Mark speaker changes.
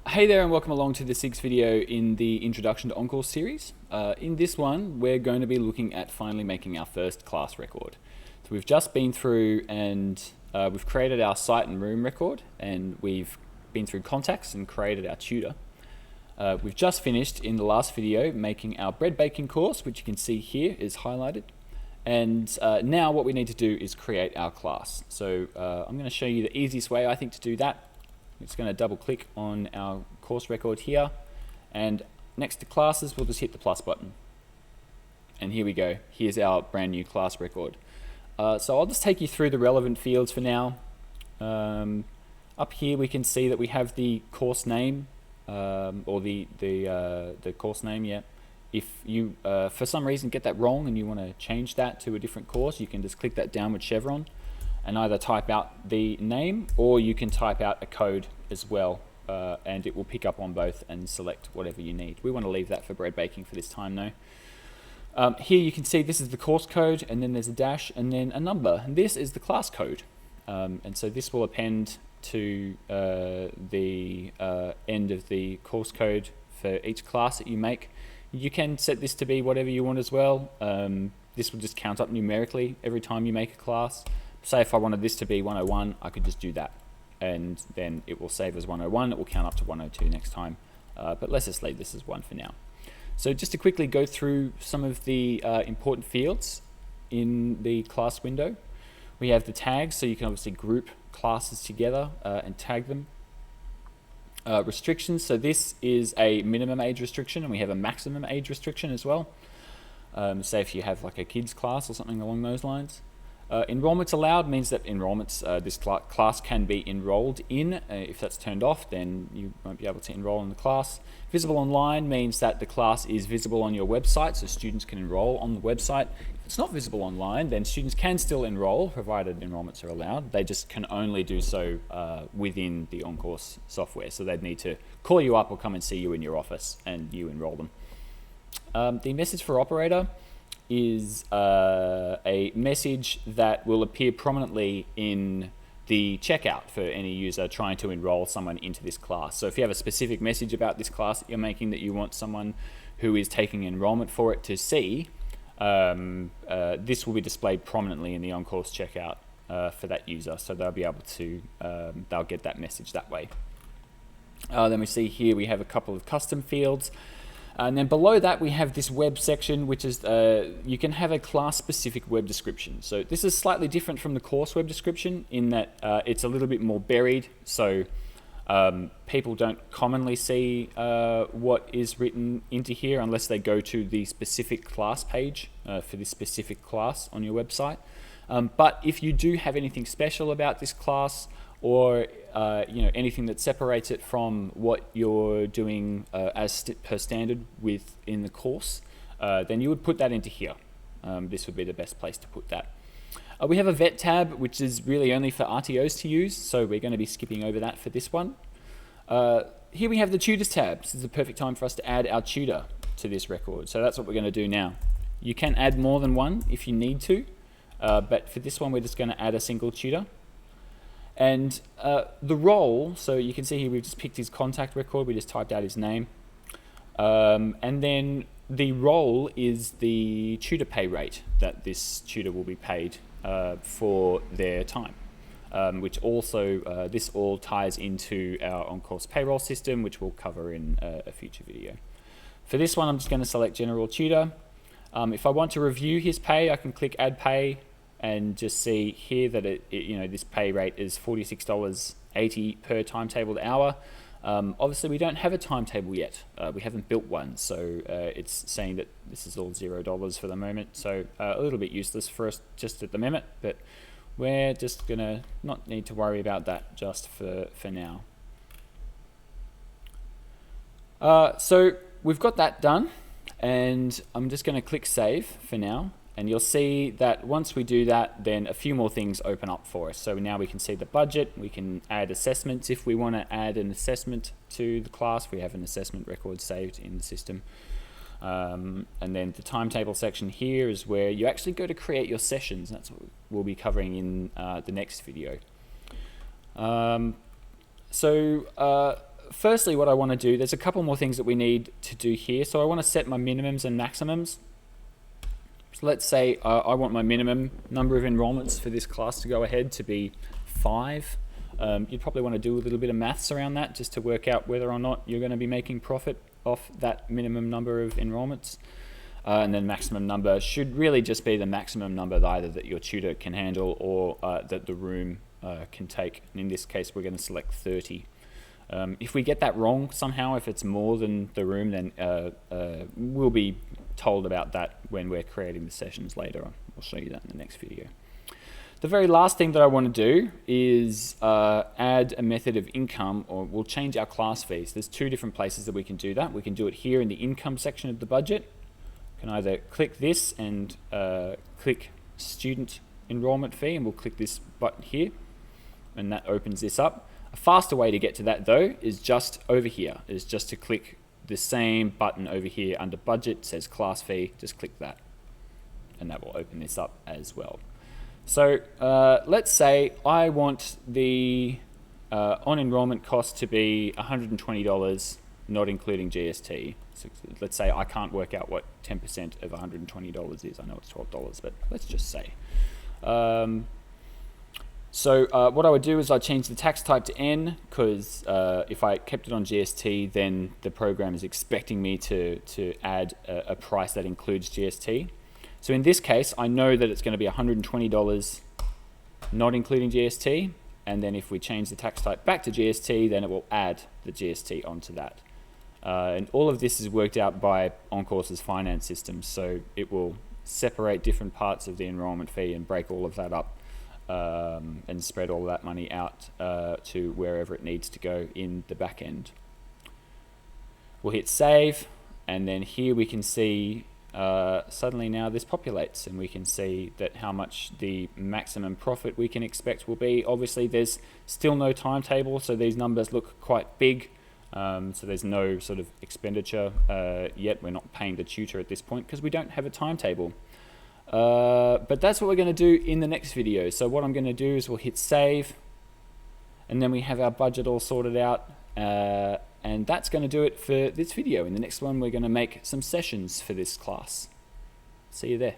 Speaker 1: Hey there and welcome along to the sixth video in the Introduction to OnCourse series. In this one, we're going to be looking at finally making our first class record. So we've just been through and we've created our site and room record, and we've been through contacts and created our tutor. We've just finished in the last video making our bread baking course, which you can see here is highlighted. And now what we need to do is create our class. So I'm going to show you the easiest way I think to do that. I'm just going to double click on our course record here, and next to classes we'll just hit the plus button, and here we go. Here's our brand new class record. So I'll just take you through the relevant fields for now. Up here we can see that we have the course name, or the course name. Yeah. If you for some reason get that wrong and you want to change that to a different course, you can just click that downward chevron and either type out the name, or you can type out a code as well, and it will pick up on both and select whatever you need. We want to leave that for bread baking for this time though. Here you can see this is the course code, and then there's a dash and then a number, and this is the class code. And so this will append to the end of the course code for each class that you make. You can set this to be whatever you want as well. This will just count up numerically every time you make a class. Say if I wanted this to be 101, I could just do that, and then it will save as 101. It will count up to 102 next time, but let's just leave this as 1 for now. So just to quickly go through some of the important fields in the class window, we have the tags, so you can obviously group classes together and tag them. Restrictions, so this is a minimum age restriction, and we have a maximum age restriction as well. Say if you have like a kids class or something along those lines. Enrollments allowed means that enrollments, this class can be enrolled in. If that's turned off, then you won't be able to enroll in the class. Visible online means that the class is visible on your website, so students can enroll on the website. If it's not visible online, then students can still enroll, provided enrollments are allowed. They just can only do so within the OnCourse software, so they'd need to call you up or come and see you in your office and you enroll them. The message for operator is a message that will appear prominently in the checkout for any user trying to enroll someone into this class. So if you have a specific message about this class that you're making that you want someone who is taking enrollment for it to see, this will be displayed prominently in the OnCourse checkout for that user, so they'll be able to they'll get that message that way. Then we see here we have a couple of custom fields. And then below that we have this web section, which is you can have a class-specific web description. So this is slightly different from the course web description in that it's a little bit more buried. So people don't commonly see what is written into here unless they go to the specific class page for this specific class on your website. But if you do have anything special about this class, or anything that separates it from what you're doing as per standard within the course, then you would put that into here. This would be the best place to put that. We have a vet tab, which is really only for RTOs to use, so we're going to be skipping over that for this one. Here we have the tutors tab. This is the perfect time for us to add our tutor to this record, so that's what we're going to do now. You can add more than one if you need to, but for this one we're just going to add a single tutor. And the role, so you can see here we've just picked his contact record, we just typed out his name. And then the role is the tutor pay rate that this tutor will be paid for their time, which also, this all ties into our OnCourse payroll system, which we'll cover in a future video. For this one, I'm just going to select General Tutor. If I want to review his pay, I can click Add Pay, and just see here that this pay rate is $46.80 per timetabled hour. Obviously we don't have a timetable yet. We haven't built one, so it's saying that this is all $0 for the moment. So a little bit useless for us just at the moment, but we're just gonna not need to worry about that just for now. So we've got that done, and I'm just gonna click Save for now. And you'll see that once we do that, then a few more things open up for us. So now we can see the budget, we can add assessments if we want to add an assessment to the class. We have an assessment record saved in the system. And then the timetable section here is where you actually go to create your sessions. That's what we'll be covering in the next video. firstly, what I want to do, there's a couple more things that we need to do here. So I want to set my minimums and maximums. So let's say I want my minimum number of enrollments for this class to go ahead to be 5. You'd probably want to do a little bit of maths around that just to work out whether or not you're going to be making profit off that minimum number of enrollments. And then maximum number should really just be the maximum number either that your tutor can handle or that the room can take. And in this case, we're going to select 30. If we get that wrong somehow, if it's more than the room, then we'll be told about that when we're creating the sessions later on. I'll show you that in the next video. The very last thing that I want to do is add a method of income, or we'll change our class fees. There's 2 different places that we can do that. We can do it here in the income section of the budget. You can either click this and click student enrollment fee, and we'll click this button here, and that opens this up. A faster way to get to that though is just over here, is just to click the same button over here under budget, says class fee, just click that, and that will open this up as well. So let's say I want the on enrollment cost to be $120, not including GST. So let's say I can't work out what 10% of $120 is. I know it's $12, but let's just say. So what I would do is I'd change the tax type to N, because if I kept it on GST, then the program is expecting me to add a price that includes GST. So in this case, I know that it's going to be $120, not including GST. And then if we change the tax type back to GST, then it will add the GST onto that. And all of this is worked out by OnCourse's finance system. So it will separate different parts of the enrollment fee and break all of that up and spread all that money out to wherever it needs to go in the back end. We'll hit save, and then here we can see suddenly now this populates, and we can see that how much the maximum profit we can expect will be. Obviously there's still no timetable, so these numbers look quite big. So there's no sort of expenditure yet. We're not paying the tutor at this point because we don't have a timetable. But that's what we're going to do in the next video. So what I'm going to do is we'll hit save, and then we have our budget all sorted out. And that's going to do it for this video. In the next one, we're going to make some sessions for this class. See you there.